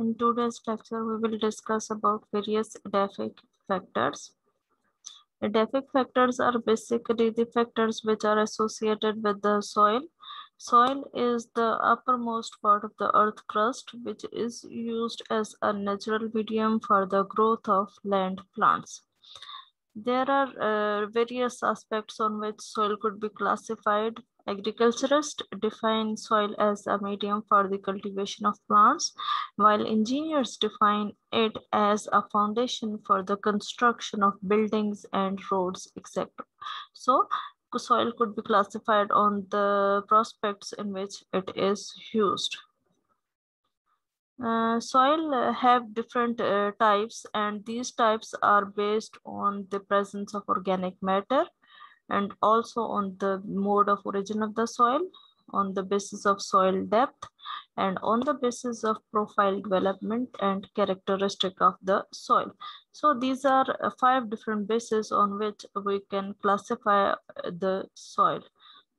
In today's lecture, we will discuss about various edaphic factors. Edaphic factors are basically the factors which are associated with the soil. Soil is the uppermost part of the earth crust, which is used as a natural medium for the growth of land plants. There are various aspects on which soil could be classified. Agriculturists define soil as a medium for the cultivation of plants, while engineers define it as a foundation for the construction of buildings and roads, etc. So, soil could be classified on the prospects in which it is used. Soil have different types, and these types are based on the presence of organic matter and also on the mode of origin of the soil, on the basis of soil depth, and on the basis of profile development and characteristic of the soil. So these are 5 different bases on which we can classify the soil.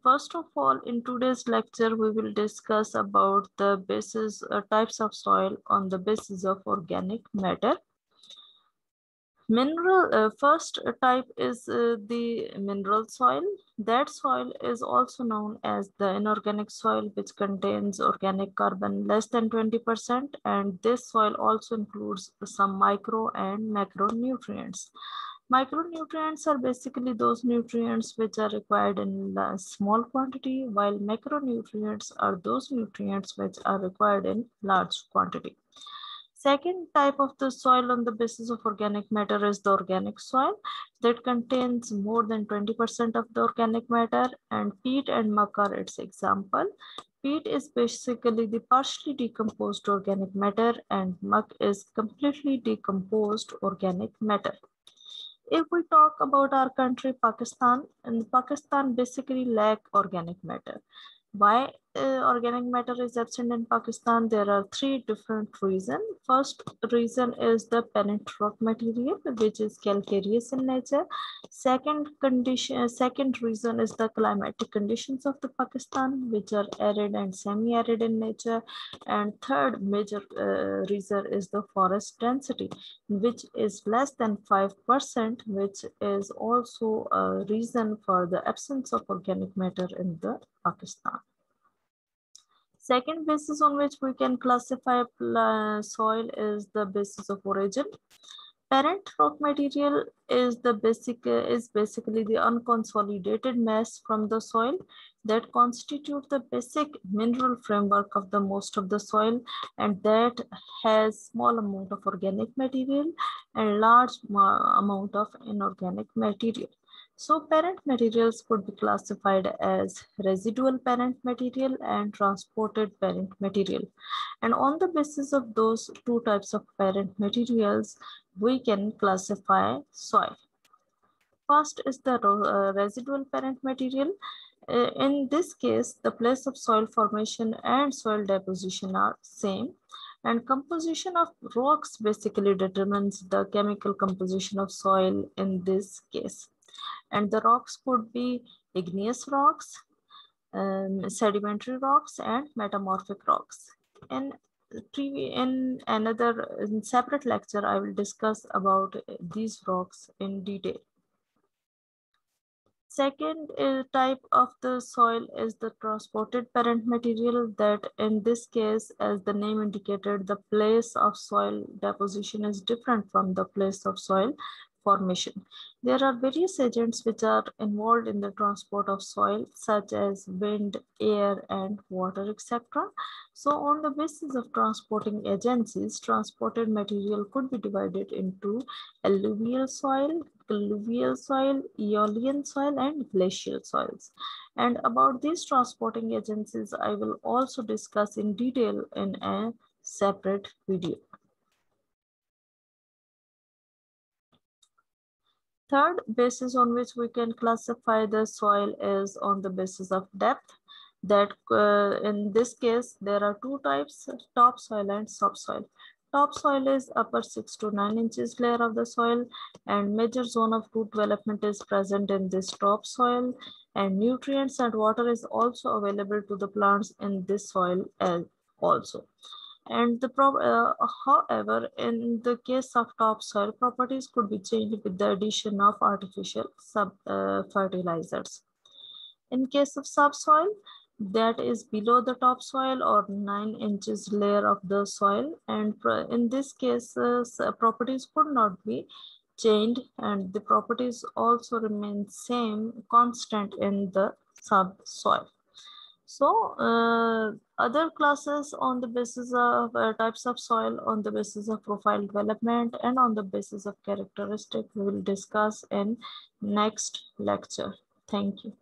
First of all, in today's lecture, we will discuss about the basis types of soil on the basis of organic matter. First type is the mineral soil. That soil is also known as the inorganic soil, which contains organic carbon less than 20%, and this soil also includes some micro and macronutrients. Micronutrients are basically those nutrients which are required in a small quantity, while macronutrients are those nutrients which are required in large quantity. Second type of the soil on the basis of organic matter is the organic soil that contains more than 20% of the organic matter, and peat and muck are its example. Peat is basically the partially decomposed organic matter, and muck is completely decomposed organic matter. If we talk about our country, Pakistan, and Pakistan basically lack organic matter. Why organic matter is absent in Pakistan? There are 3 different reasons. First reason is the parent rock material, which is calcareous in nature. Second reason is the climatic conditions of the Pakistan, which are arid and semi-arid in nature. And third major reason is the forest density, which is less than 5%, which is also a reason for the absence of organic matter in the Pakistan. Second basis on which we can classify soil is the basis of origin. Parent rock material is basically the unconsolidated mass from the soil that constitute the basic mineral framework of the most of the soil, and that has small amount of organic material and large amount of inorganic material. So parent materials could be classified as residual parent material and transported parent material. And on the basis of those 2 types of parent materials, we can classify soil. First is the residual parent material. In this case, the place of soil formation and soil deposition are same. And composition of rocks basically determines the chemical composition of soil in this case. And the rocks could be igneous rocks, sedimentary rocks, and metamorphic rocks. In separate lecture, I will discuss about these rocks in detail. Second type of the soil is the transported parent material, that in this case, as the name indicated, the place of soil deposition is different from the place of soil formation. There are various agents which are involved in the transport of soil, such as wind, air, and water, etc. So on the basis of transporting agencies, transported material could be divided into alluvial soil, alluvial soil, aeolian soil, and glacial soils. And about these transporting agencies, I will also discuss in detail in a separate video. Third basis on which we can classify the soil is on the basis of depth. That in this case, there are 2 types, topsoil and subsoil. Topsoil is upper 6 to 9 inches layer of the soil, and major zone of root development is present in this topsoil, and nutrients and water is also available to the plants in this soil also. And however, in the case of topsoil, properties could be changed with the addition of artificial fertilizers. In case of subsoil, that is below the topsoil or 9 inches layer of the soil, and in this case, properties could not be changed, and the properties also remain same constant in the subsoil. So other classes on the basis of types of soil, on the basis of profile development, and on the basis of characteristic we will discuss in next lecture. Thank you.